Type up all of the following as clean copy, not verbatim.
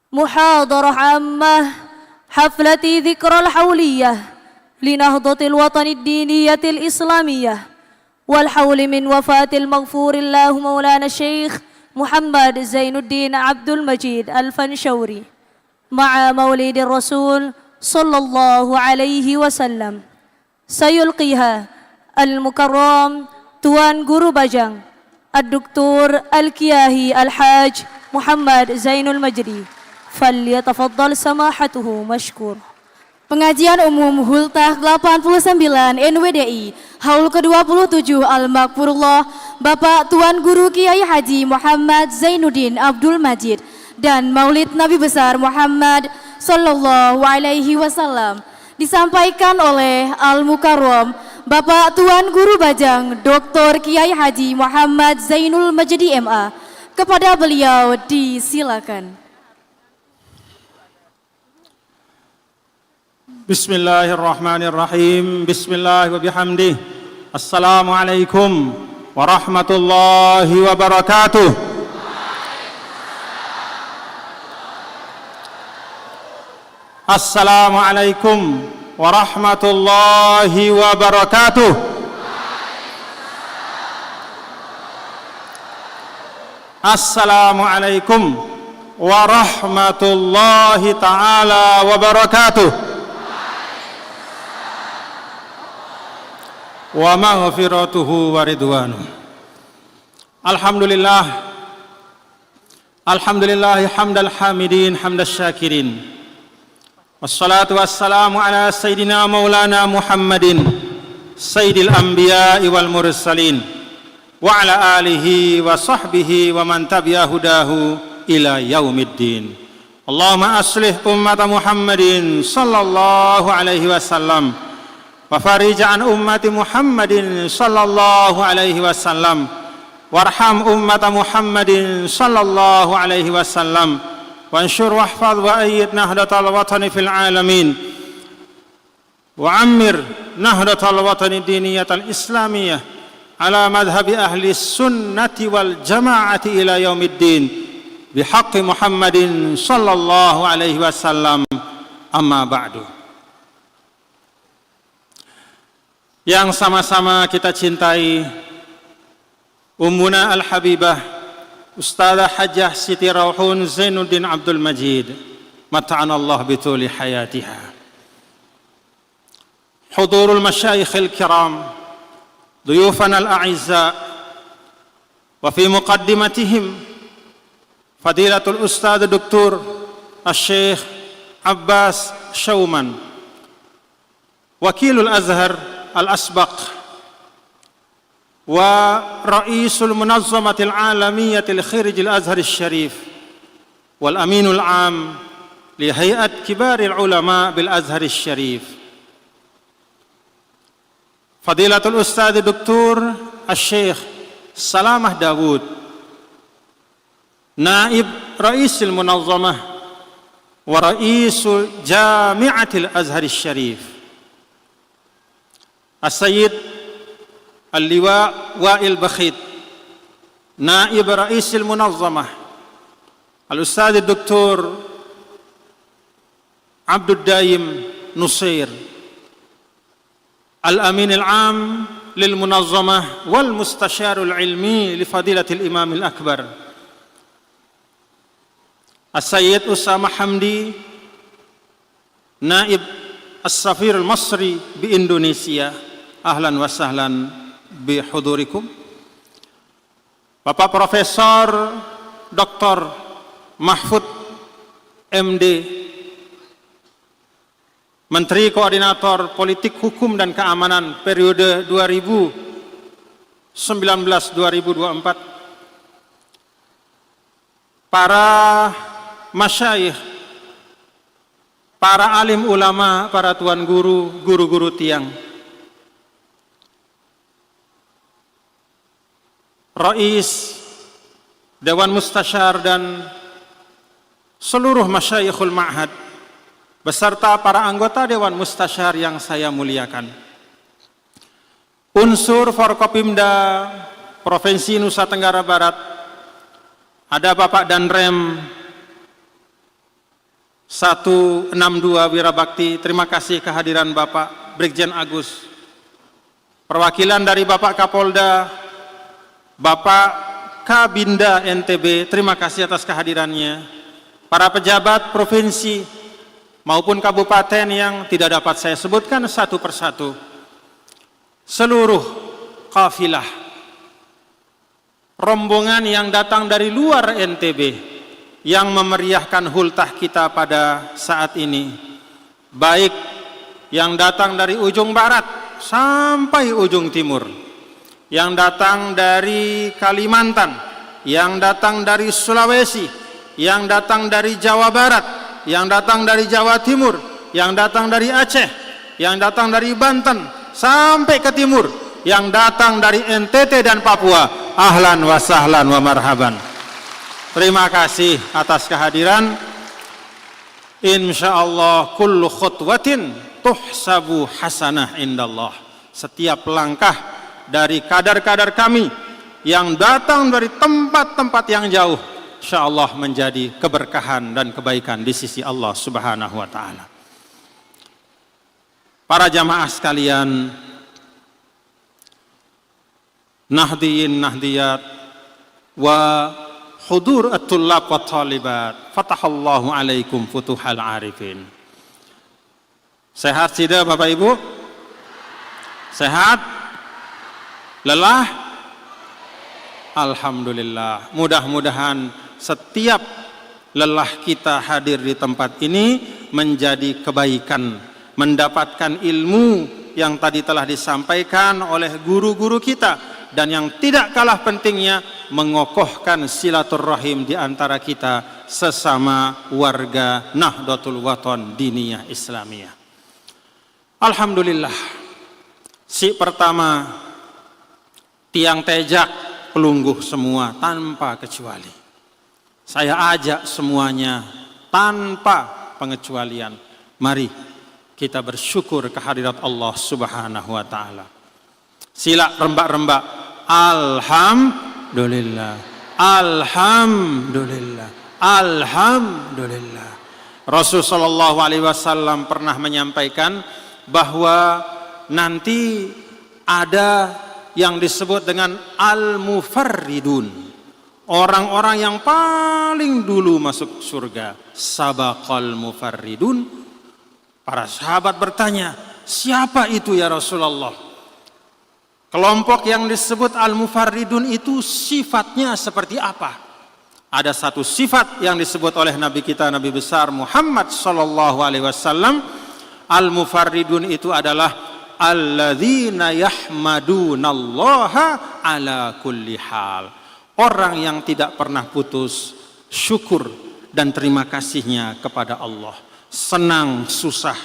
محاضرة عامة حفلة ذكرى الحولية لنهضة الوطن الدينية الإسلامية والحول من وفاة المغفور الله مولانا الشيخ محمد زين الدين عبد المجيد الفنشوري مع مولد الرسول صلى الله عليه وسلم. سيلقيها المكرم Tuan Guru Bajang الدكتور الكياهي الحاج محمد زينul Majdi. فليتفضل سماحته مشكور. Pengajian Umum Hultah 89 NWDI Haul ke-27 Al-Makfurullah Bapak Tuan Guru Kiai Haji Muhammad Zainuddin Abdul Majid dan Maulid Nabi Besar Muhammad Sallallahu Alaihi Wasallam disampaikan oleh Al-Mukarram Bapak Tuan Guru Bajang Dr. Kiai Haji Muhammad Zainul Majdi MA. Kepada beliau disilakan. Bismillahirrahmanirrahim. Bismillah wa bihamdih. Assalamualaikum warahmatullahi wabarakatuh. Assalamualaikum warahmatullahi wabarakatuh. Assalamualaikum warahmatullahi ta'ala wabarakatuh. Wa maghfiratuhu wa ridwanuh. Alhamdulillah. Alhamdulillahi hamdal hamidin hamdas syakirin. Wassalatu wassalamu ala sayyidina maulana Muhammadin sayyidil anbiya'i wal mursalin wa ala alihi wa sahbihi wa man tabi'a hudahu ila yaumiddin. Allahumma aslih ummata Muhammadin sallallahu alaihi wasallam wa farij an ummati Muhammadin sallallahu alaihi wasallam warham ummata Muhammadin sallallahu alaihi wasallam وانشر واحفظ وأيد نهضة الوطن في العالمين وعمر نهضة الوطن الدينية الإسلامية على مذهب أهل السنة والجماعة إلى يوم الدين بحق محمد صلى الله عليه وسلم. أما بعد. Yang sama-sama kita cintai Ummuna Al-Habibah Ustadzah Hajjah Siti Rauhun Zainuddin Abdul Majid mata'anallah bituli hayatiha. Hudurul masyayikhil kiram, duyufana al-a'izza, wa fi muqaddimatihim fadilatul Ustadz Dr. Al-Syekh Abbas Syauman, Wakilul Azhar Al-Asbaq ورئيس المنظمة العالمية لخريج الأزهر الشريف والأمين العام لهيئة كبار العلماء بالأزهر الشريف فضيلة الأستاذ الدكتور الشيخ سلامة داود نائب رئيس المنظمة ورئيس جامعة الأزهر الشريف السيد اللواء وائل بخيت نائب رئيس المنظمة الأستاذ الدكتور عبد الدايم نصير الأمين العام للمنظمة والمستشار العلمي لفضيلة الإمام الأكبر السيد أسامة حمدي نائب السفير المصري بإندونيسيا أهلا وسهلا bihudurikum. Bapak Profesor Dr. Mahfud MD, Menteri Koordinator Politik Hukum dan Keamanan periode 2019-2024, para masyayikh, para alim ulama, para tuan guru, guru-guru tiang, Rais Dewan Mustasyar dan seluruh masyayikhul ma'had beserta para anggota Dewan Mustasyar yang saya muliakan. Unsur Forkopimda Provinsi Nusa Tenggara Barat, ada Bapak Danrem 162 Wirabakti. Terima kasih kehadiran Bapak Brigjen Agus. Perwakilan dari Bapak Kapolda, Bapak Kabinda NTB, terima kasih atas kehadirannya. Para pejabat provinsi maupun kabupaten yang tidak dapat saya sebutkan satu persatu. Seluruh kafilah, rombongan yang datang dari luar NTB, yang memeriahkan hultah kita pada saat ini, baik yang datang dari ujung barat sampai ujung timur, yang datang dari Kalimantan, yang datang dari Sulawesi, yang datang dari Jawa Barat, yang datang dari Jawa Timur, yang datang dari Aceh, yang datang dari Banten sampai ke timur, yang datang dari NTT dan Papua. Ahlan wa sahlan wa marhaban. Terima kasih atas kehadiran. Insyaallah kullu khutwatin tuhsabu hasanah indallah. Setiap langkah dari kadar-kadar kami yang datang dari tempat-tempat yang jauh, insyaallah menjadi keberkahan dan kebaikan di sisi Allah Subhanahu wa taala. Para jamaah sekalian, nahdiyin nahdiyat wa hudur at-tullab wa talibat, fatahallahu alaikum futuhal arifin. Sehat tidak Bapak Ibu? Sehat? Lelah? Alhamdulillah. Mudah-mudahan setiap lelah kita hadir di tempat ini menjadi kebaikan, mendapatkan ilmu yang tadi telah disampaikan oleh guru-guru kita, dan yang tidak kalah pentingnya mengokohkan silaturahim di antara kita sesama warga Nahdlatul Wathon Diniyah Islamiyah. Alhamdulillah, si pertama tiang tejak pelungguh semua tanpa kecuali. Saya ajak semuanya tanpa pengecualian, mari kita bersyukur kehadirat Allah Subhanahu wa taala. Sila rembak-rembak, alhamdulillah, alhamdulillah, alhamdulillah. Rasul sallallahu alaihi wasallam pernah menyampaikan bahwa nanti ada yang disebut dengan al-mufarridun, orang-orang yang paling dulu masuk surga. Sabaqal mufarridun. Para sahabat bertanya, siapa itu ya Rasulullah? Kelompok yang disebut al-mufarridun itu sifatnya seperti apa? Ada satu sifat yang disebut oleh Nabi kita, Nabi besar Muhammad sallallahu alaihi wasallam. Al-mufarridun itu adalah alladzina yahmadunallaha ala kulli hal. Orang yang tidak pernah putus syukur dan terima kasihnya kepada Allah. Senang, susah,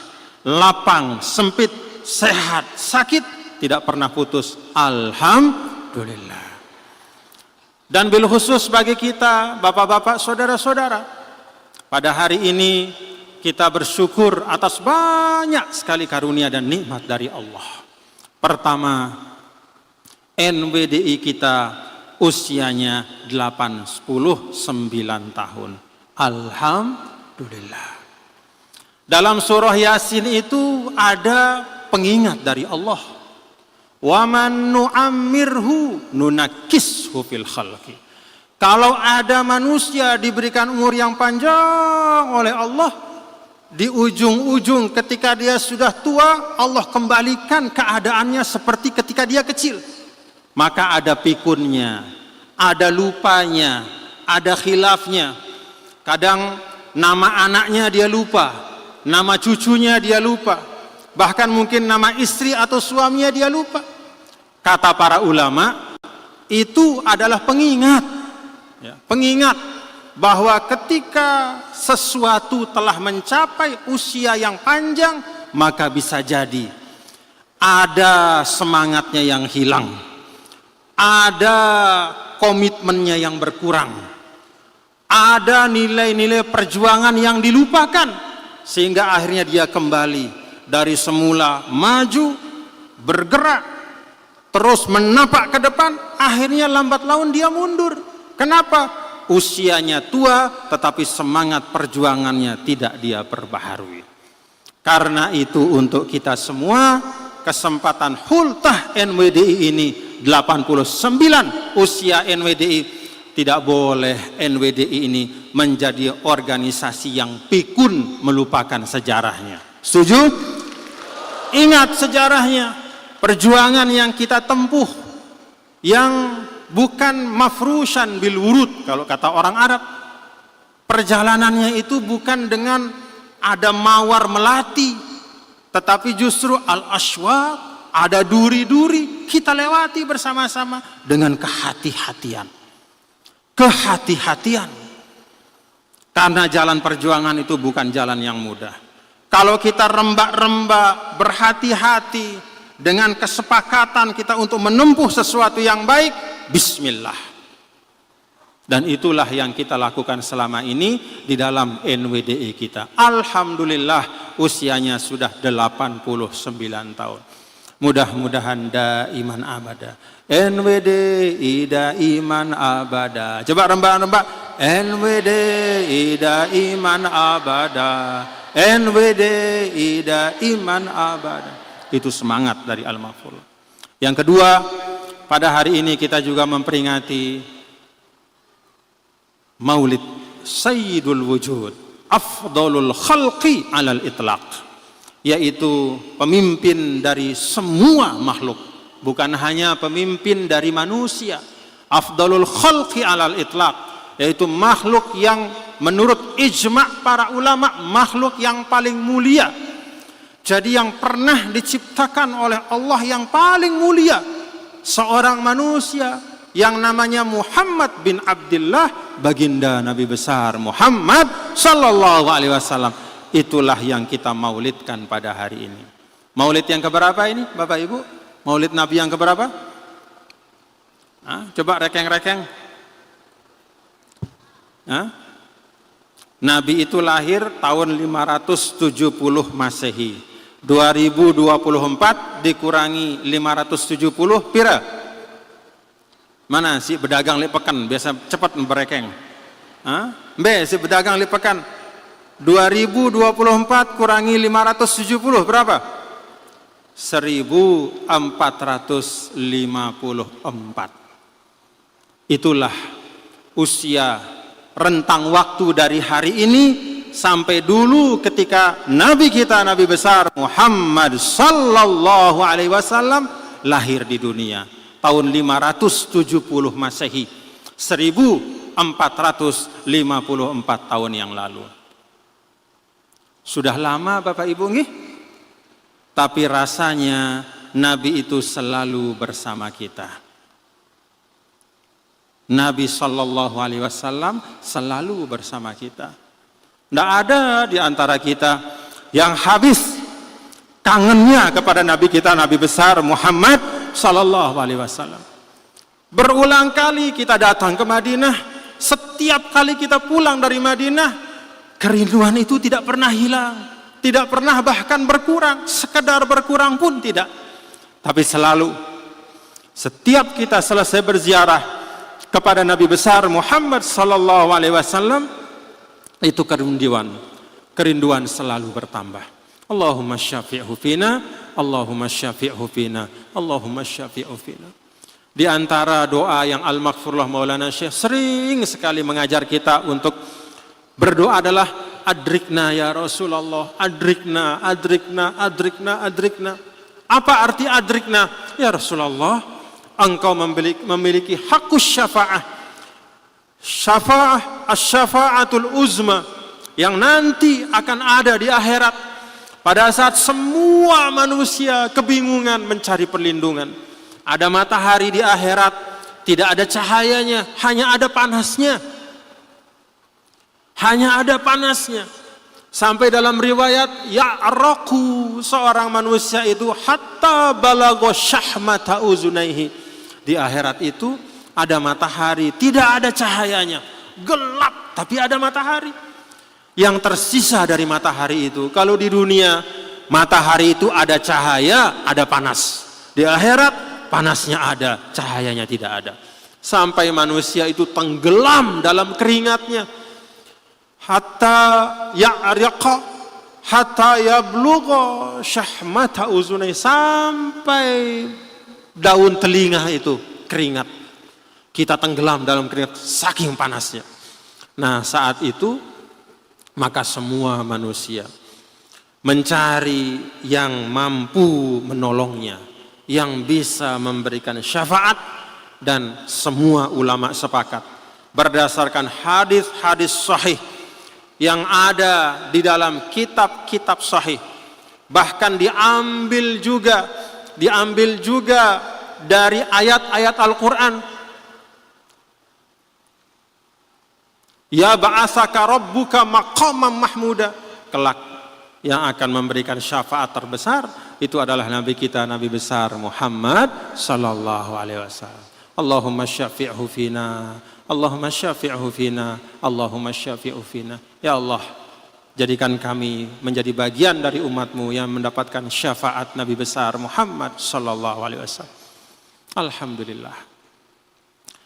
lapang, sempit, sehat, sakit, tidak pernah putus. Alhamdulillah. Dan bil khusus bagi kita, bapak-bapak, saudara-saudara, pada hari ini kita bersyukur atas banyak sekali karunia dan nikmat dari Allah. Pertama, NWDI kita usianya 89 tahun. Alhamdulillah. Dalam surah Yasin itu ada pengingat dari Allah. Wa man nu'ammirhu nunakkishu fil khalqi. Kalau ada manusia diberikan umur yang panjang oleh Allah, di ujung-ujung ketika dia sudah tua, Allah kembalikan keadaannya seperti ketika dia kecil. Maka ada pikunnya, ada lupanya, ada khilafnya. Kadang nama anaknya dia lupa, nama cucunya dia lupa, bahkan mungkin nama istri atau suaminya dia lupa. Kata para ulama, itu adalah pengingat, ya, pengingat bahwa ketika sesuatu telah mencapai usia yang panjang, maka bisa jadi ada semangatnya yang hilang, ada komitmennya yang berkurang, ada nilai-nilai perjuangan yang dilupakan, sehingga akhirnya dia kembali dari semula maju, bergerak, terus menapak ke depan, akhirnya lambat laun dia mundur. Kenapa? usianya tua, tetapi semangat perjuangannya tidak dia perbaharui. Karena itu untuk kita semua, kesempatan hultah NWDI ini 89 usia NWDI, tidak boleh NWDI ini menjadi organisasi yang pikun melupakan sejarahnya. Setuju? Ingat sejarahnya, perjuangan yang kita tempuh, yang bukan mafrushan bil wurud kalau kata orang Arab. Perjalanannya itu bukan dengan ada mawar melati, tetapi justru al-aswaq, ada duri-duri, kita lewati bersama-sama dengan kehati-hatian. Kehati-hatian. Karena jalan perjuangan itu bukan jalan yang mudah. Kalau kita rembak-rembak, berhati-hati, dengan kesepakatan kita untuk menempuh sesuatu yang baik, bismillah. Dan itulah yang kita lakukan selama ini di dalam NWDI kita. Alhamdulillah usianya sudah 89 tahun. Mudah-mudahan daiman abada. NWDI daiman abada. Coba rembak-rembak. NWDI daiman abada. NWDI daiman abada. Itu semangat dari Al-Mahfuz. Yang kedua, pada hari ini kita juga memperingati Maulid Sayyidul Wujud, afdalul khalqi alal itlaq, yaitu pemimpin dari semua makhluk, bukan hanya pemimpin dari manusia. Afdalul khalqi alal itlaq, yaitu makhluk yang menurut ijma' para ulama makhluk yang paling mulia. Jadi yang pernah diciptakan oleh Allah yang paling mulia, seorang manusia yang namanya Muhammad bin Abdullah, baginda Nabi besar Muhammad sallallahu alaihi wasallam. Itulah yang kita maulidkan pada hari ini. Maulid yang keberapa ini Bapak Ibu? Maulid Nabi yang keberapa? Coba rekeng-rekeng. Nabi itu lahir tahun 570 Masehi. 2024 dikurangi 570 pira? Mana si pedagang lipekan biasa cepat berekeng. Si pedagang lipekan 2024 kurangi 570 berapa? 1454. Itulah usia rentang waktu dari hari ini sampai dulu ketika Nabi kita, Nabi besar Muhammad sallallahu alaihi wasallam lahir di dunia tahun 570 Masehi, 1454 tahun yang lalu. Sudah lama Bapak Ibu nggih? Tapi rasanya Nabi itu selalu bersama kita. Nabi sallallahu alaihi wasallam selalu bersama kita. Tidak ada di antara kita yang habis kangennya kepada Nabi kita, Nabi besar Muhammad sallallahu alaihi wasallam. Berulang kali kita datang ke Madinah, setiap kali kita pulang dari Madinah, kerinduan itu tidak pernah hilang, tidak pernah bahkan berkurang, sekedar berkurang pun tidak. Tapi selalu setiap kita selesai berziarah kepada Nabi besar Muhammad sallallahu alaihi wasallam, itu kerinduan selalu bertambah. Allahumma syafi'hu fina, Allahumma syafi'hu fina, Allahumma syafi'hu fina. Di antara doa yang Al-Maghfurullah Maulana Syekh sering sekali mengajar kita untuk berdoa adalah adrikna ya Rasulullah, adrikna, adrikna, adrikna, adrikna. Apa arti adrikna? Ya Rasulullah, engkau memiliki hakus syafa'ah. Syafa'ah, asy-syafa'atul uzma, yang nanti akan ada di akhirat pada saat semua manusia kebingungan mencari perlindungan. Ada matahari di akhirat, tidak ada cahayanya, hanya ada panasnya. Hanya ada panasnya. Sampai dalam riwayat ya'raqu, seorang manusia itu hatta balagha syahmata uzunaihi. Di akhirat itu ada matahari, tidak ada cahayanya, gelap tapi ada matahari. Yang tersisa dari matahari itu, kalau di dunia matahari itu ada cahaya, ada panas. Di akhirat panasnya ada, cahayanya tidak ada. sampai manusia itu tenggelam dalam keringatnya, hatta ya'riqa hatta yablugha syahmata uzunai, sampai daun telinga itu keringat, kita tenggelam dalam keringat saking panasnya. Nah, saat itu maka semua manusia mencari yang mampu menolongnya, yang bisa memberikan syafaat, dan semua ulama sepakat berdasarkan hadis-hadis sahih yang ada di dalam kitab-kitab sahih, bahkan diambil juga dari ayat-ayat Al-Quran. Ya ba'asaka rabbuka maqaman mahmuda, kelak yang akan memberikan syafaat terbesar itu adalah Nabi kita, Nabi besar Muhammad sallallahu alaihi wasallam. Allahumma syafi'hu fina, Allahumma syafi'hu fina, Allahumma syafi'hu fina. Ya Allah, jadikan kami menjadi bagian dari umatmu yang mendapatkan syafaat Nabi besar Muhammad sallallahu alaihi wasallam. Alhamdulillah.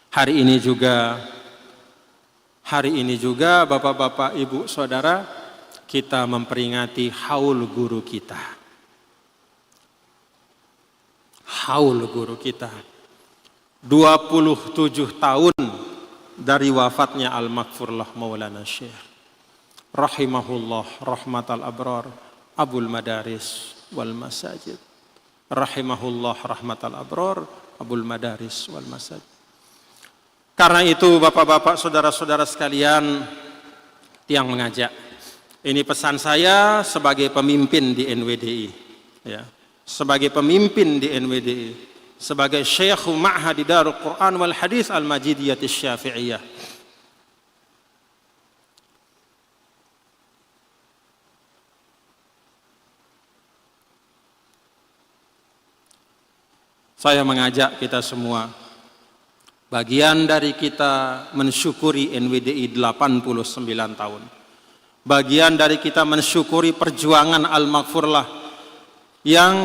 Hari ini juga Bapak-bapak, Ibu, Saudara, kita memperingati haul guru kita. Haul guru kita. 27 tahun dari wafatnya Al-Maghfurlah Maulana Syekh rahimahullah rahmatal abrar Abul Madaris wal Masajid. Rahimahullah rahmatal abrar Abul Madaris wal Masajid. Karena itu Bapak-bapak, Saudara-saudara sekalian yang mengajak, ini pesan saya sebagai pemimpin di NWDI, ya, sebagai pemimpin di NWDI, sebagai Syekh Ma'had Darul Quran wal Hadis Al-Majidiyah Syafi'iyah. Saya mengajak kita semua, bagian dari kita mensyukuri NWDI 89 tahun. Bagian dari kita mensyukuri perjuangan Al-Maghfurlah yang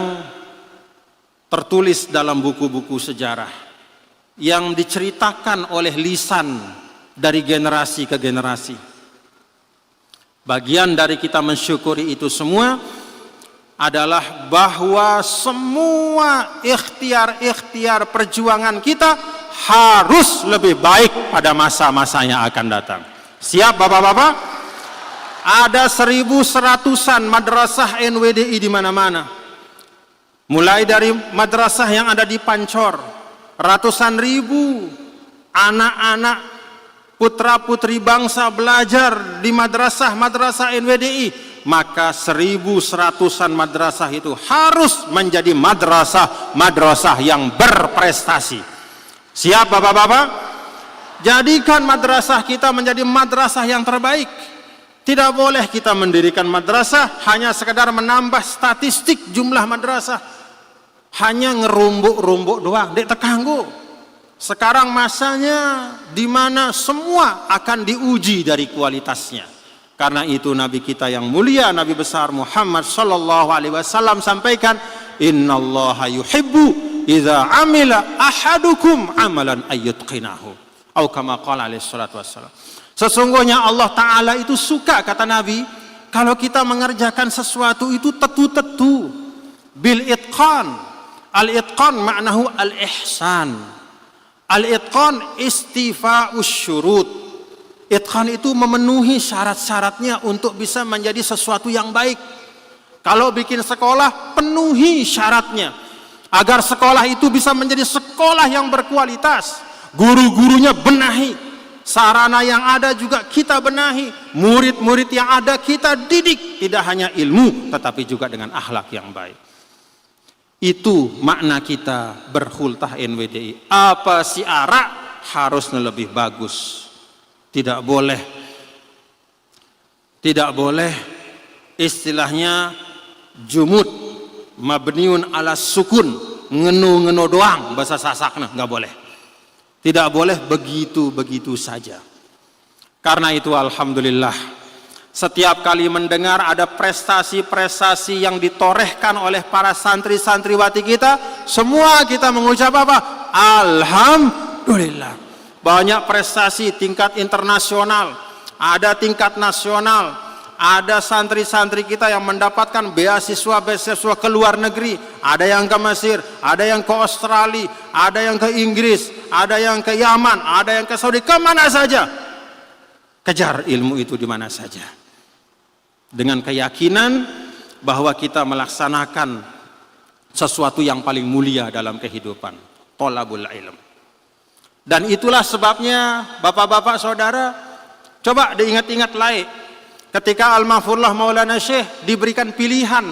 tertulis dalam buku-buku sejarah, yang diceritakan oleh lisan dari generasi ke generasi. Bagian dari kita mensyukuri itu semua adalah bahwa semua ikhtiar-ikhtiar perjuangan kita harus lebih baik pada masa-masa yang akan datang. Siap Bapak-bapak? Ada 1.100-an madrasah NWDI di mana-mana. Mulai dari madrasah yang ada di Pancor, ratusan ribu anak-anak putra-putri bangsa belajar di madrasah-madrasah NWDI, maka 1.100-an madrasah itu harus menjadi madrasah-madrasah yang berprestasi. Siap Bapak-bapak? Jadikan madrasah kita menjadi madrasah yang terbaik. Tidak boleh kita mendirikan madrasah hanya sekedar menambah statistik jumlah madrasah, hanya ngerumbuk-rumbuk doang, dek tekanggu. Sekarang masanya di mana semua akan diuji dari kualitasnya. Karena itu Nabi kita yang mulia, Nabi besar Muhammad sallallahu alaihi wasallam sampaikan, innallaha yuhibbu idza amila ahadukum amalan ayyutqinahu. Atau kama qala alaihi salatu wassalam. Sesungguhnya Allah Ta'ala itu suka, kata Nabi, kalau kita mengerjakan sesuatu itu tetu-tetu, bil itqan. Al-itqan maknahu al-ihsan. Al-itqan istifa'us syurut. Itqan itu memenuhi syarat-syaratnya untuk bisa menjadi sesuatu yang baik. Kalau bikin sekolah, penuhi syaratnya agar sekolah itu bisa menjadi sekolah yang berkualitas. Guru-gurunya benahi, sarana yang ada juga kita benahi, murid-murid yang ada kita didik, tidak hanya ilmu tetapi juga dengan akhlak yang baik. Itu makna kita berhultah NWDI. Apa syiara harusnya lebih bagus. Tidak boleh istilahnya jumud mabniun ala sukun, ngenu-ngenu doang bahasa Sasakna, nggak boleh. Tidak boleh begitu-begitu saja. Karena itu alhamdulillah, setiap kali mendengar ada prestasi-prestasi yang ditorehkan oleh para santri-santriwati kita, semua kita mengucap apa? Alhamdulillah. banyak prestasi tingkat internasional, ada tingkat nasional, ada santri-santri kita yang mendapatkan beasiswa ke luar negeri, ada yang ke Mesir, ada yang ke Australia, ada yang ke Inggris, ada yang ke Yaman, ada yang ke Saudi, kemana saja. Kejar ilmu itu di mana saja. Dengan keyakinan bahwa kita melaksanakan sesuatu yang paling mulia dalam kehidupan, thalabul ilm. Dan itulah sebabnya bapak-bapak saudara, coba diingat-ingat lagi ketika Al-Mahfurullah Maulana Syekh diberikan pilihan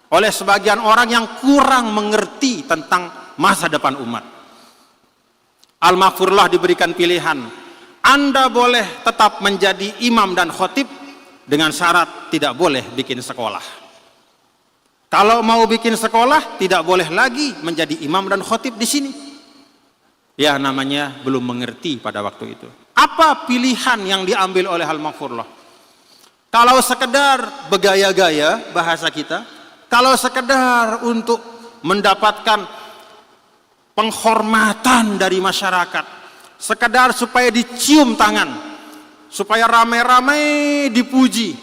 oleh sebagian orang yang kurang mengerti tentang masa depan umat. Al-Mahfurullah diberikan pilihan, Anda boleh tetap menjadi imam dan khotib dengan syarat tidak boleh bikin sekolah. Kalau mau bikin sekolah, tidak boleh lagi menjadi imam dan khotib di sini. Ya, namanya belum mengerti pada waktu itu. Apa pilihan yang diambil oleh Al-Mahfurullah? Kalau sekedar bergaya-gaya bahasa kita, kalau sekedar untuk mendapatkan penghormatan dari masyarakat, sekedar supaya dicium tangan, supaya ramai-ramai dipuji,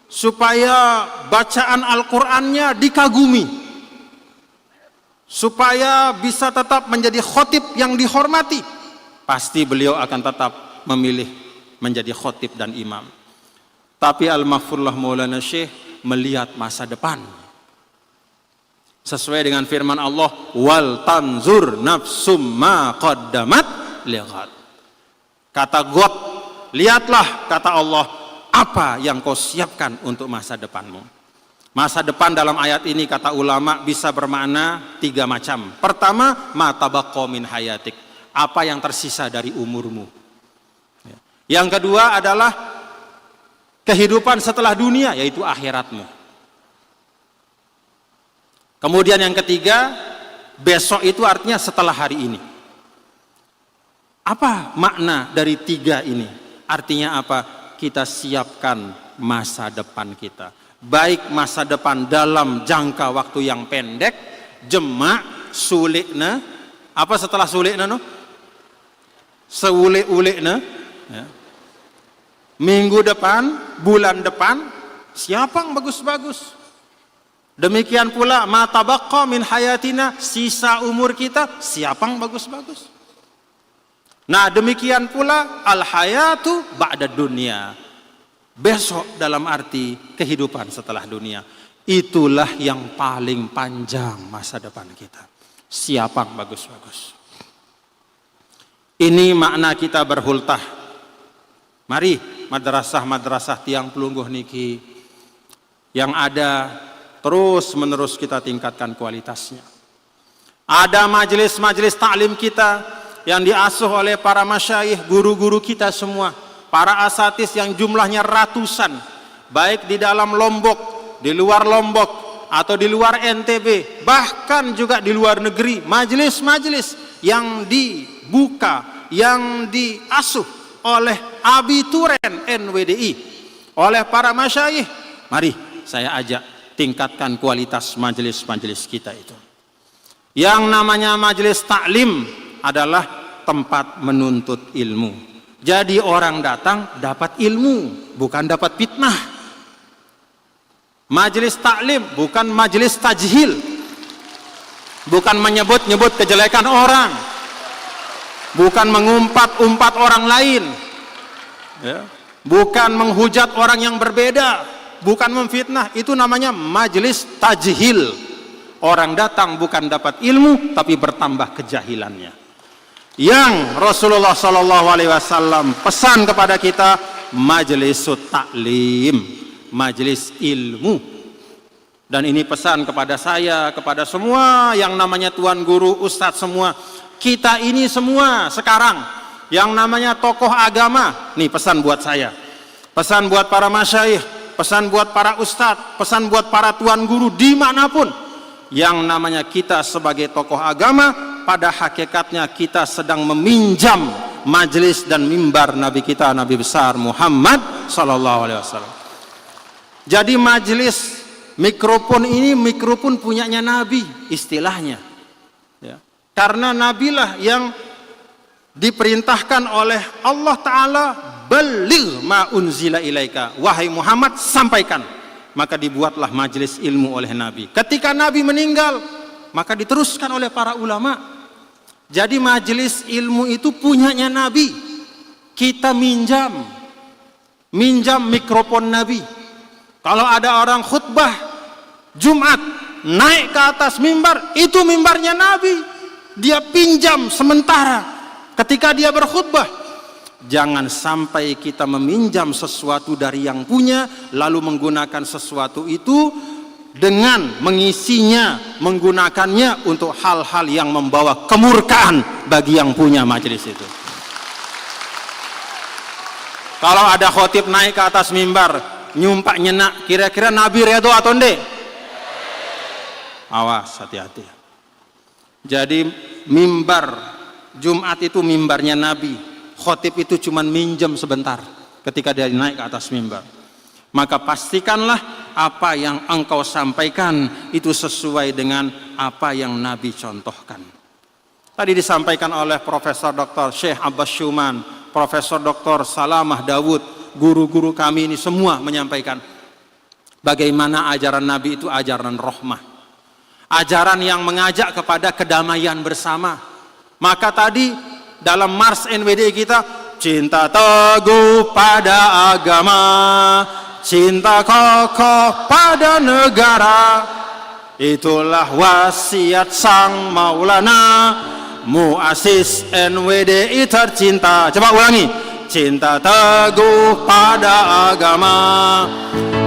supaya bacaan Al-Qur'annya dikagumi, supaya bisa tetap menjadi khotib yang dihormati, pasti beliau akan tetap memilih menjadi khotib dan imam. Tapi Al-Mahfurullah Maulana Syekh melihat masa depan. Sesuai dengan firman Allah, wal tanzur nafsum ma qaddamat lighad. Kata God, lihatlah, kata Allah, apa yang kau siapkan untuk masa depanmu. Masa depan dalam ayat ini kata ulama bisa bermakna 3 macam. Pertama, ma tabaqqa min hayatik, apa yang tersisa dari umurmu. Yang kedua adalah kehidupan setelah dunia, yaitu akhiratmu. Kemudian yang ketiga, besok itu artinya setelah hari ini. Apa makna dari 3 ini? Artinya apa? Kita siapkan masa depan kita. Baik masa depan dalam jangka waktu yang pendek, jemak, sulikna. Apa setelah sulikna? No? Seulik-ulikna. Ya. Minggu depan, bulan depan, siapa yang bagus-bagus. Demikian pula ma tabaqqa min hayatina, sisa umur kita, siapa yang bagus-bagus. Nah, demikian pula al-hayatu ba'da dunia. Besok dalam arti kehidupan setelah dunia. Itulah yang paling panjang masa depan kita. Siapa yang bagus-bagus. Ini makna kita berhultah. Mari madrasah-madrasah tiang pelungguh niki yang ada terus menerus kita tingkatkan kualitasnya. Ada majelis-majelis taklim kita yang diasuh oleh para masyayikh, guru-guru kita semua, para asatis yang jumlahnya ratusan, baik di dalam Lombok, di luar Lombok, atau di luar NTB, bahkan juga di luar negeri, majelis-majelis yang dibuka, yang diasuh oleh abituren NWDI, oleh para masyayikh. Mari saya ajak tingkatkan kualitas majelis-majelis kita itu. Yang namanya majelis taklim adalah tempat menuntut ilmu. Jadi orang datang dapat ilmu, bukan dapat fitnah. Majelis taklim bukan majelis tajhil, bukan menyebut-nyebut kejelekan orang, bukan mengumpat-umpat orang lain, ya. Bukan menghujat orang yang berbeda, bukan memfitnah. Itu namanya majelis tajhil. Orang datang bukan dapat ilmu, tapi bertambah kejahilannya. Yang Rasulullah SAW pesan kepada kita, majelis taklim, majelis ilmu. Dan ini pesan kepada saya, kepada semua yang namanya tuan guru, ustadz semua. Kita ini semua sekarang yang namanya tokoh agama, nih pesan buat saya, pesan buat para masyayikh, pesan buat para ustadz, pesan buat para tuan guru dimanapun. Yang namanya kita sebagai tokoh agama, pada hakikatnya kita sedang meminjam majelis dan mimbar Nabi kita, Nabi besar Muhammad SAW. Jadi majelis mikrofon ini, mikrofon punyanya Nabi istilahnya, ya. Karena Nabilah yang diperintahkan oleh Allah Ta'ala, baligh ma unzila ilaika, wahai Muhammad sampaikan. Maka dibuatlah majelis ilmu oleh Nabi. Ketika Nabi meninggal, maka diteruskan oleh para ulama. Jadi majelis ilmu itu punyanya Nabi. Kita minjam mikrofon Nabi. Kalau ada orang khutbah Jumat naik ke atas mimbar, itu mimbarnya Nabi. Dia pinjam sementara ketika dia berkhutbah. Jangan sampai kita meminjam sesuatu dari yang punya, lalu menggunakan sesuatu itu dengan mengisinya, menggunakannya untuk hal-hal yang membawa kemurkaan bagi yang punya majelis itu. Kalau ada khotib naik ke atas mimbar, nyumpak nyenak, kira-kira Nabi redho atau enggak? Awas, hati-hati. Jadi mimbar Jumat itu mimbarnya Nabi. Khotib itu cuma minjem sebentar ketika dia naik ke atas mimbar. Maka pastikanlah apa yang engkau sampaikan itu sesuai dengan apa yang Nabi contohkan. Tadi disampaikan oleh Profesor Dr. Syekh Abbas Syuman, Profesor Dr. Salamah Dawud, guru-guru kami ini semua menyampaikan bagaimana ajaran Nabi itu ajaran rahmah. Ajaran yang mengajak kepada kedamaian bersama. Maka tadi dalam Mars NWD kita, cinta teguh pada agama, cinta kokoh pada negara, itulah wasiat sang Maulana, muassis NWDI tercinta. Coba ulangi, cinta teguh pada agama,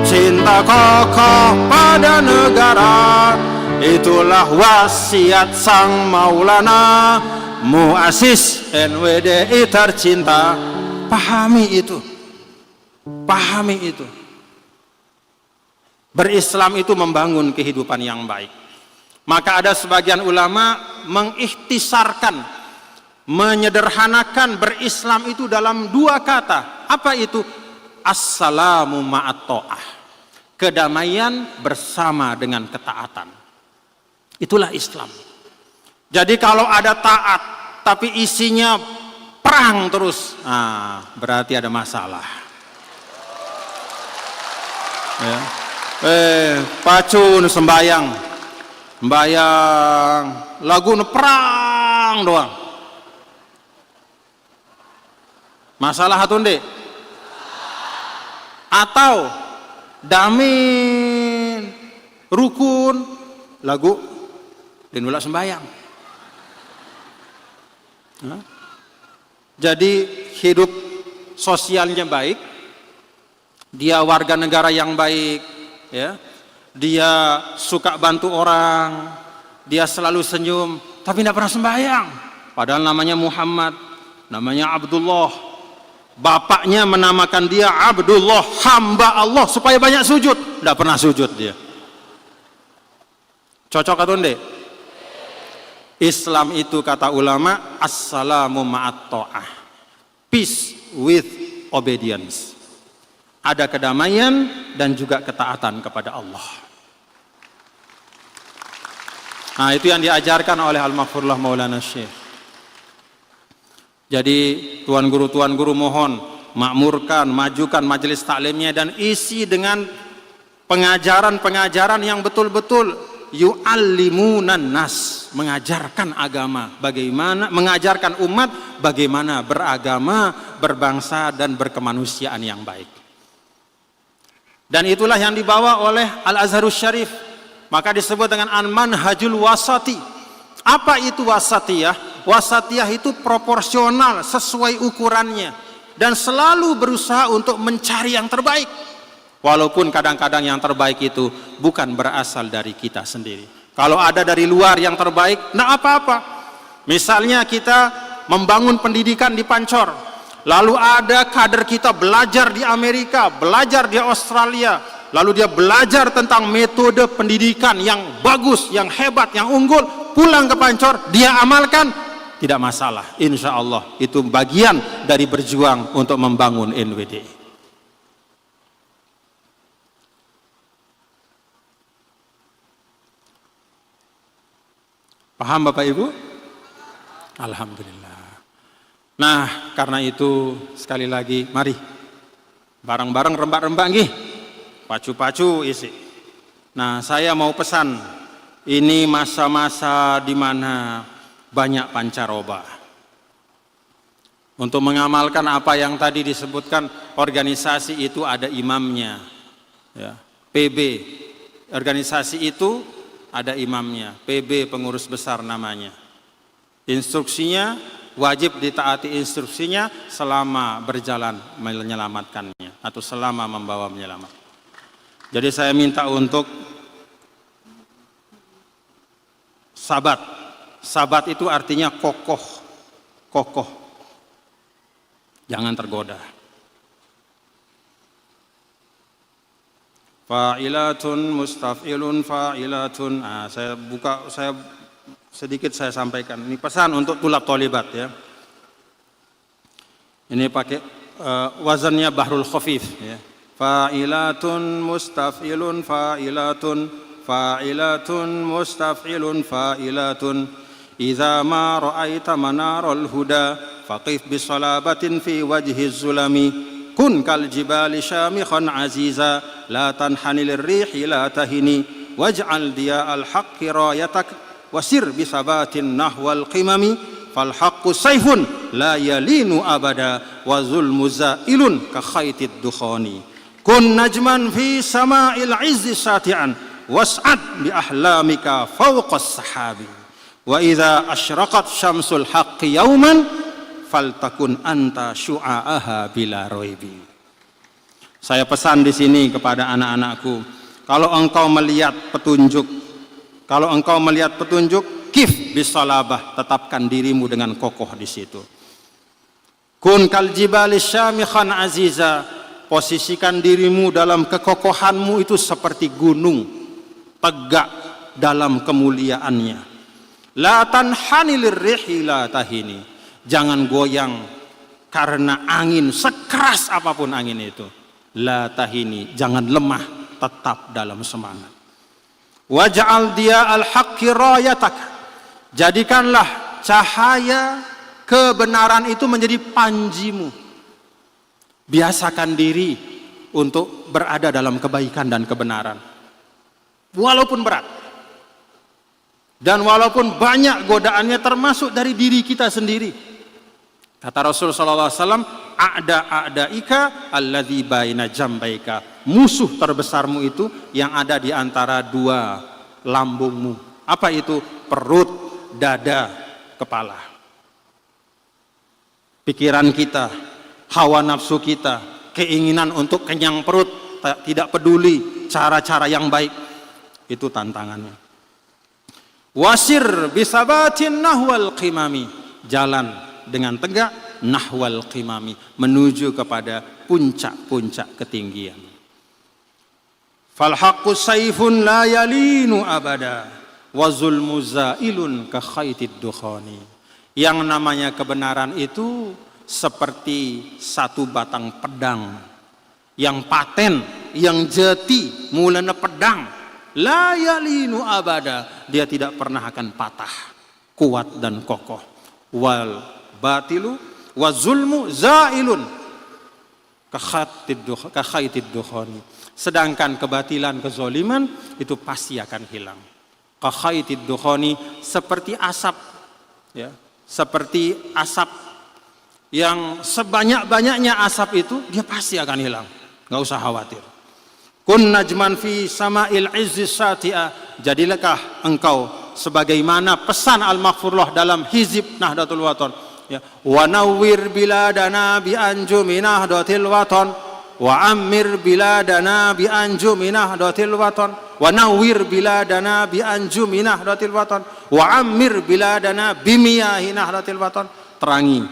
cinta kokoh pada negara, itulah wasiat sang Maulana, muassis NWDI tercinta. Pahami itu. Pahami itu. Berislam itu membangun kehidupan yang baik. Maka ada sebagian ulama mengikhtisarkan, menyederhanakan berislam itu dalam dua kata. Apa itu? Assalamu ma'at ta'ah. Kedamaian bersama dengan ketaatan. Itulah Islam. Jadi kalau ada taat tapi isinya perang terus, berarti ada masalah. Ya. Pacun sembayang lagu perang doang. Masalah atau ndek? Atau damin rukun lagu dan ulah sembayang. Jadi hidup sosialnya baik, dia warga negara yang baik, ya, dia suka bantu orang, dia selalu senyum, tapi tidak pernah sembahyang. Padahal namanya Muhammad, namanya Abdullah, bapaknya menamakan dia Abdullah, hamba Allah, supaya banyak sujud, tidak pernah sujud dia. Cocok atau enggak? Islam itu kata ulama, assalamu ma'at ta'ah, peace with obedience. Ada kedamaian dan juga ketaatan kepada Allah. Nah, itu yang diajarkan oleh Al-Maghfurullah Maulana Syekh. Jadi tuan guru mohon makmurkan, majukan majelis taklimnya dan isi dengan pengajaran-pengajaran yang betul-betul yu'allimunan nas, mengajarkan agama, bagaimana mengajarkan umat bagaimana beragama, berbangsa dan berkemanusiaan yang baik. Dan itulah yang dibawa oleh Al-Azharus Syarif, maka disebut dengan Al-Manhajul Wasati. Apa itu wasatiyah? Wasatiyah itu proporsional sesuai ukurannya dan selalu berusaha untuk mencari yang terbaik. Walaupun kadang-kadang yang terbaik itu bukan berasal dari kita sendiri. Kalau ada dari luar yang terbaik, nah apa-apa. Misalnya kita membangun pendidikan di Pancor, lalu ada kader kita belajar di Amerika, belajar di Australia, lalu dia belajar tentang metode pendidikan yang bagus, yang hebat, yang unggul, pulang ke Pancor, dia amalkan, tidak masalah. Insya Allah itu bagian dari berjuang untuk membangun NWD. Paham Bapak Ibu? Alhamdulillah. Nah, karena itu sekali lagi mari bareng-bareng rembak-rembak nggih. Pacu-pacu isi. Nah, saya mau pesan, ini masa-masa di mana banyak pancaroba. Untuk mengamalkan apa yang tadi disebutkan, organisasi itu ada imamnya. Ya. PB, organisasi itu ada imamnya. PB pengurus besar namanya. Instruksinya wajib ditaati instruksinya selama berjalan menyelamatkannya atau selama membawa menyelamat. Jadi saya minta untuk sabat. Sabat itu artinya kokoh. Kokoh. Jangan tergoda. Fa'ilatun mustaf'ilun fa'ilatun. Nah, saya sedikit saya sampaikan. Ini pesan untuk tulab tolibat ya. Ini pakai wazannya bahrul khafif ya. Fa'ilatun mustaf'ilun fa'ilatun fa'ilatun mustaf'ilun fa'ilatun idza ma ra'aita manaral huda faqif bisalabatin fi wajhi zulami kun kal jibali syamikhan aziza la tanhani lirrihi la tahini waj'al diya al haqqi rayatak wasir bisabatin nahwal qimami fal haqqu sayfun la yalinu abada wa zulmu zailun ka khaitid dukhani kun najman fi sama'il izzi sati'an was'ad bi ahlamika fawqas sahabi wa idza asyraqat syamsul haqqi yauman faltakun anta syu'a'aha bila raibi. Saya pesan di sini kepada anak-anakku, kalau engkau melihat petunjuk, kif bisalabah, tetapkan dirimu dengan kokoh di situ. Kun kal jibali syamikhan aziza, posisikan dirimu dalam kekokohanmu itu seperti gunung, tegak dalam kemuliaannya. La tanhani lirrihi la tahini, jangan goyang karena angin, sekeras apapun angin itu. La tahini, jangan lemah, tetap dalam semangat. Waj'al dia al-haqqi rayatak, jadikanlah cahaya kebenaran itu menjadi panjimu. Biasakan diri untuk berada dalam kebaikan dan kebenaran walaupun berat dan walaupun banyak godaannya, termasuk dari diri kita sendiri. Kata Rasul sallallahu alaihi wasallam, a'da'ika alladzi baina jambaika, musuh terbesarmu itu yang ada di antara dua lambungmu. Apa itu? Perut, dada, kepala. Pikiran kita, hawa nafsu kita, keinginan untuk kenyang perut, tidak peduli cara-cara yang baik, itu tantangannya. Wasir bisabatin nahwal qimami, jalan dengan tegak nahwal qimami, menuju kepada puncak-puncak ketinggian. Fal haqqu sayfun la yalinu abada wa zulmu zailun ka khaitid dukhani. Yang namanya kebenaran itu seperti satu batang pedang yang paten, yang jati, mulanya pedang. La yalinu abada, dia tidak pernah akan patah, kuat dan kokoh. Wal batilu wa zulmu zailun ka khaitid dukhani. Sedangkan kebatilan, kezoliman itu pasti akan hilang. Ka khaitid dukhani, seperti asap ya, seperti asap yang sebanyak-banyaknya asap itu dia pasti akan hilang. Enggak usah khawatir. Kun najman fi sama'il izzi sati'a, jadilahkah engkau sebagaimana pesan Al-Maghfurullah dalam hizib Nahdlatul Wathon ya, wa nawwir biladana bi anjumi Nahdlatil Wathon wa ammir biladana bi anjumi Nahdlatil Wathon wa nawwir biladana bi anjumi Nahdlatil Wathon wa ammir biladana bi miyahi Nahdlatil Wathon. Terangi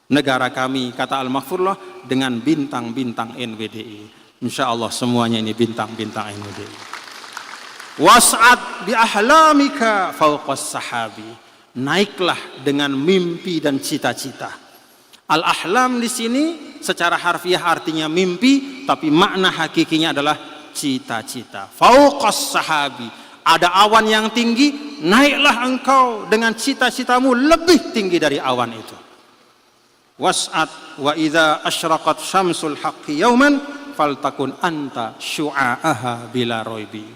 negara kami, kata Al-Maghfurullah, dengan bintang-bintang NWDI. Insyaallah semuanya ini bintang-bintang NWDI. Was'ad bi ahlamika fawqas sahabi, naiklah dengan mimpi dan cita-cita. Al-ahlam di sini secara harfiah artinya mimpi, tapi makna hakikinya adalah cita-cita. Fawqas sahabi, ada awan yang tinggi, naiklah engkau dengan cita-citamu lebih tinggi dari awan itu. was'at wa idza asyraqat syamsul haqqi yauman faltakun anta syu'a'aha bila roibi.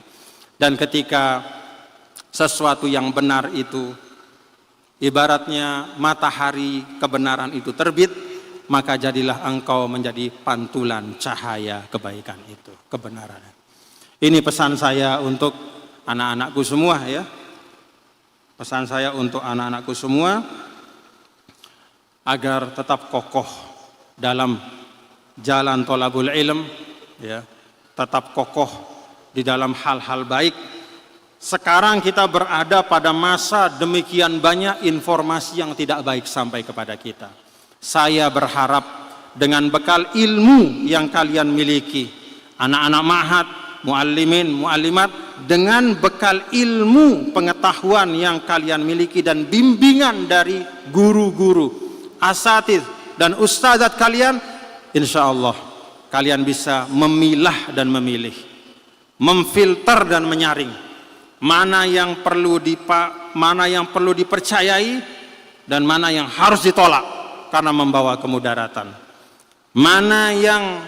Dan ketika sesuatu yang benar itu, ibaratnya matahari kebenaran itu terbit, maka jadilah engkau menjadi pantulan cahaya kebaikan itu, kebenaran. Ini pesan saya untuk anak-anakku semua ya. Pesan saya untuk anak-anakku semua agar tetap kokoh dalam jalan thalabul ilm ya, tetap kokoh di dalam hal-hal baik. Sekarang kita berada pada masa demikian banyak informasi yang tidak baik sampai kepada kita. Saya berharap dengan bekal ilmu yang kalian miliki, anak-anak ma'had, muallimin, muallimat, dengan bekal ilmu pengetahuan yang kalian miliki dan bimbingan dari guru-guru, asatidz dan ustadzat kalian, insya Allah kalian bisa memilah dan memilih, memfilter dan menyaring mana yang perlu dipercayai dan mana yang harus ditolak karena membawa kemudaratan, mana yang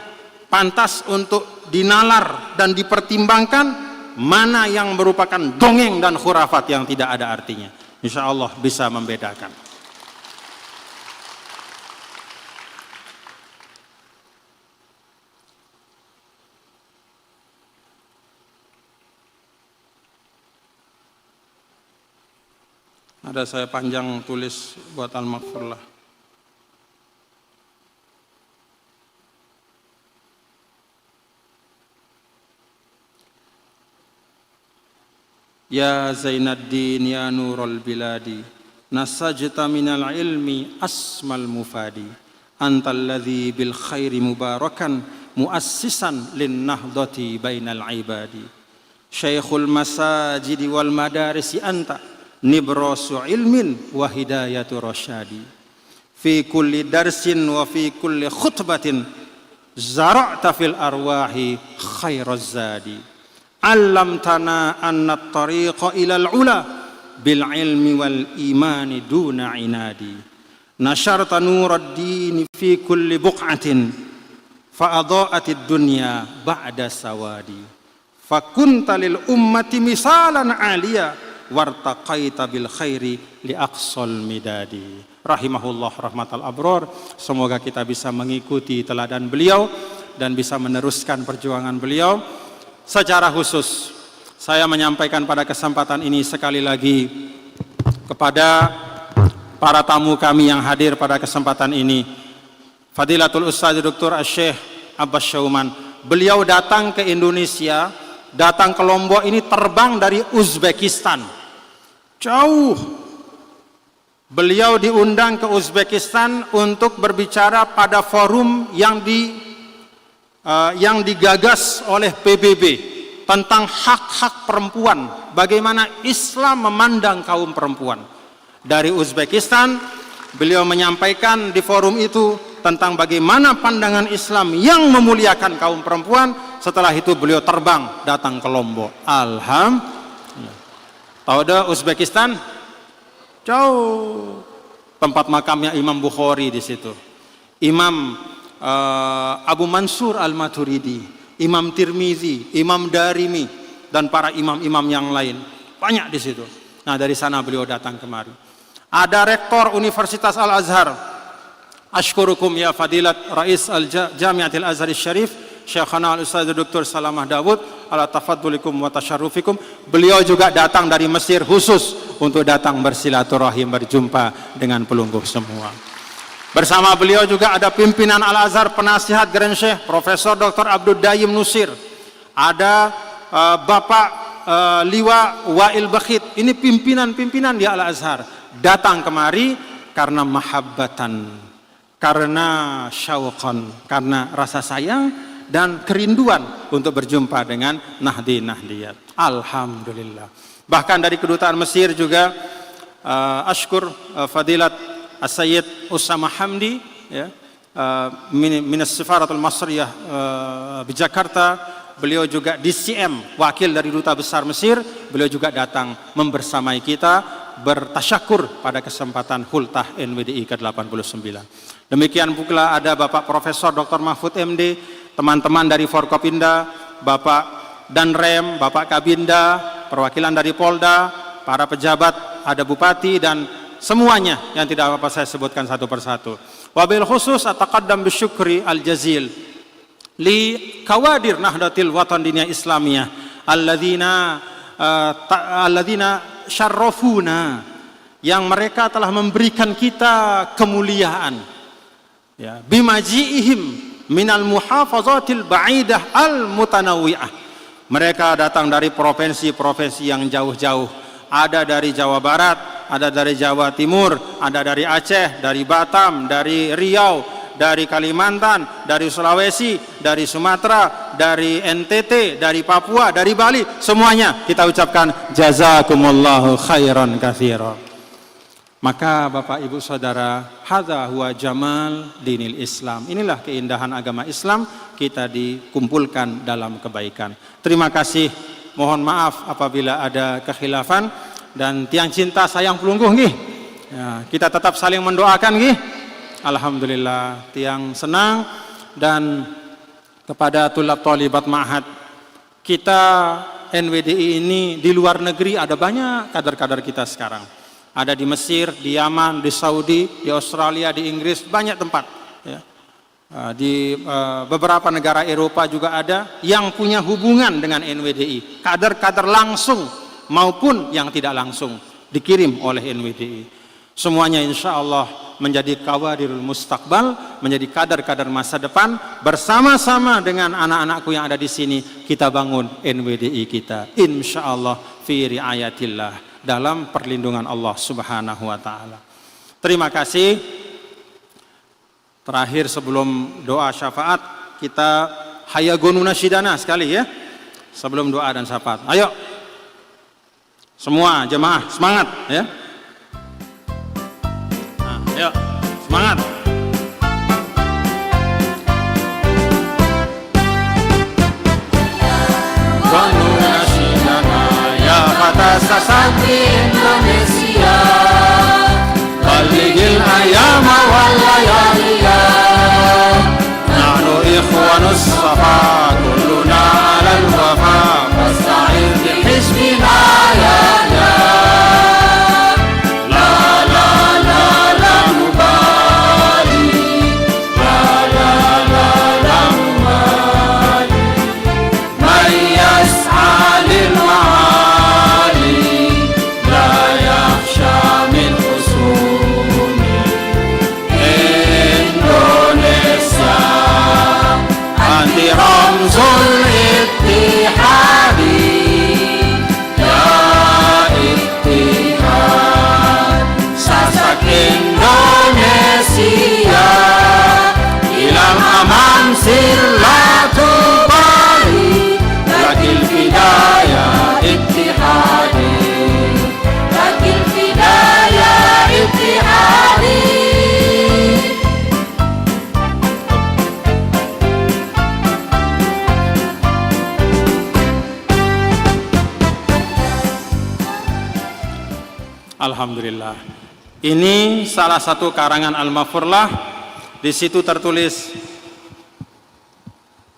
pantas untuk dinalar dan dipertimbangkan, mana yang merupakan dongeng dan khurafat yang tidak ada artinya. Insya Allah bisa membedakan. Ada saya panjang tulis buat Al-Maghfurlah. Ya Zainaddin ya Nurul Biladi, nasajta minal ilmi asmal mufadi, antal ladzi bil khairi mubarakan muassisan lin nahdati bainal ibadi. Syekhul masajidi wal madarisi anta, nibrasu ilmin wa hidayatu rasyadi. Fi kulli darsin wa fi kulli khutbatin zara'ta fil arwahi khairaz zadi. Allamtana anna at-tariqa ilal ula bil ilmi wal imani duna inadi. Nasharta nurad dini fi kulli buq'atin fa adaa'atid dunya ba'da sawadi. Fakunta lil ummati misalan 'aliya wartaqaita bil khairi li aqsal midadi. Rahimahullah rahmatal abror. Semoga kita bisa mengikuti teladan beliau dan bisa meneruskan perjuangan beliau. Secara khusus saya menyampaikan pada kesempatan ini sekali lagi kepada para tamu kami yang hadir pada kesempatan ini, Fadilatul Ustaz Dr. Asy-Syaikh Abbas Syauman. Beliau datang ke Indonesia, datang ke Lombok ini terbang dari Uzbekistan, jauh. Beliau diundang ke Uzbekistan untuk berbicara pada forum yang digagas oleh PBB tentang hak-hak perempuan, bagaimana Islam memandang kaum perempuan. Dari Uzbekistan, beliau menyampaikan di forum itu tentang bagaimana pandangan Islam yang memuliakan kaum perempuan. Setelah itu beliau terbang datang ke Lombok. Alhamdulillah. Tahu dah Uzbekistan? Jauh. Tempat makamnya Imam Bukhari di situ. Imam Abu Mansur Al-Maturidi, Imam Tirmizi, Imam Darimi, dan para imam-imam yang lain banyak di situ. Nah, dari sana beliau datang kemari. Ada rektor Universitas Al-Azhar, ashkurukum ya Fadilat Rais Al-Jamiatil Azhar Syarif, Syekhana Al-Ustaz Dr. Salamah Dawud, ala tafaddulikum wa tasyarrufikum. Beliau juga datang dari Mesir khusus untuk datang bersilaturahim, berjumpa dengan pelungguh semua. Bersama beliau juga ada pimpinan Al-Azhar, penasihat Grand Syekh Profesor Dr. Abdul Daim Nusir. Ada Bapak Liwa Wa'il Bakhit. Ini pimpinan-pimpinan di Al-Azhar. Datang kemari karena mahabbatan, karena syauqan, karena rasa sayang dan kerinduan untuk berjumpa dengan nahdi-nahdiyat. Alhamdulillah. Bahkan dari kedutaan Mesir juga ashkur Fadilat As-Sayyid Usama Hamdi ya, Minas Sifaratul Masriyah di Jakarta. Beliau juga DCM, wakil dari Duta Besar Mesir. Beliau juga datang membersamai kita bertasyakur pada kesempatan Hultah NWDI ke-89. Demikian pula ada Bapak Profesor Dr. Mahfud MD, teman-teman dari Forkopimda, Bapak Danrem, Bapak Kabinda, perwakilan dari Polda, para pejabat, ada Bupati dan semuanya yang tidak apa-apa saya sebutkan satu persatu. Wabil khusus ataqaddam bisyukri al-jazil li kawadir Nahdlatul Watan Diniyah Islamiyah alladzina syarrafuna, yang mereka telah memberikan kita kemuliaan ya, bimaji'ihim minal muhafazatil ba'idah al mutanawwi'ah. Mereka datang dari provinsi-provinsi yang jauh-jauh, ada dari Jawa Barat, ada dari Jawa Timur, ada dari Aceh, dari Batam, dari Riau, dari Kalimantan, dari Sulawesi, dari Sumatera, dari NTT, dari Papua, dari Bali, semuanya kita ucapkan jazakumullahu khairan katsiran. Maka Bapak Ibu Saudara, hadza huwa jamal dinil Islam. Inilah keindahan agama Islam, kita dikumpulkan dalam kebaikan. Terima kasih, mohon maaf apabila ada kekhilafan, dan tiang cinta sayang pelungguh nggih. Ya, kita tetap saling mendoakan nggih. Alhamdulillah, tiang senang. Dan kepada tulab tholibat ma'had kita NWDI ini, di luar negeri ada banyak kader-kader kita sekarang. Ada di Mesir, di Yaman, di Saudi, di Australia, di Inggris, banyak tempat ya. Di beberapa negara Eropa juga ada yang punya hubungan dengan NWDI, kader-kader langsung maupun yang tidak langsung dikirim oleh NWDI. Semuanya insya Allah menjadi kawadirul mustaqbal, menjadi kader-kader masa depan. Bersama-sama dengan anak-anakku yang ada di sini, kita bangun NWDI kita, insya Allah fi riayatillah, dalam perlindungan Allah Subhanahu wa Ta'ala. Terima kasih. Terakhir sebelum doa syafaat, kita hayagonu nasyidana sekali ya, sebelum doa dan syafaat. Ayo semua jemaah semangat ya. Nah, ayo semangat. Sasantri Indonesia, baligil ayama wal layaliya, nahnu ikhwanus safa, kulluna alal wafa, fasta'in bi hizbina ya ya. La la la la mubali, la la la la mubali, man yas'a lil Ramzul Ittihadi, ya Ittihad, sasak Indonesia, ilam amam silatubari, lakil fidaya Ittihadi, lakil fidaya Ittihadi. Alhamdulillah. Ini salah satu karangan Al-Mafurlah. Di situ tertulis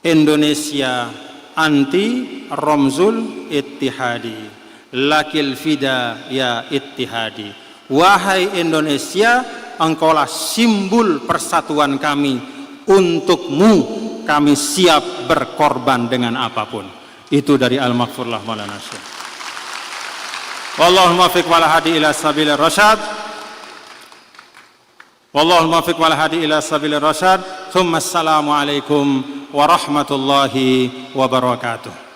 Indonesia anti Ramzul Ittihadi, lakil fida ya Ittihadi. Wahai Indonesia, engkaulah simbol persatuan kami. Untukmu kami siap berkorban dengan apapun. Itu dari Al-Mafurlah Maulana Syekh. Wallahul muwaffiq wal hadi ila sabilir rasyad. Wallahul muwaffiq wal hadi ila sabilir rasyad. Tsumma assalamu alaikum warahmatullahi wabarakatuh.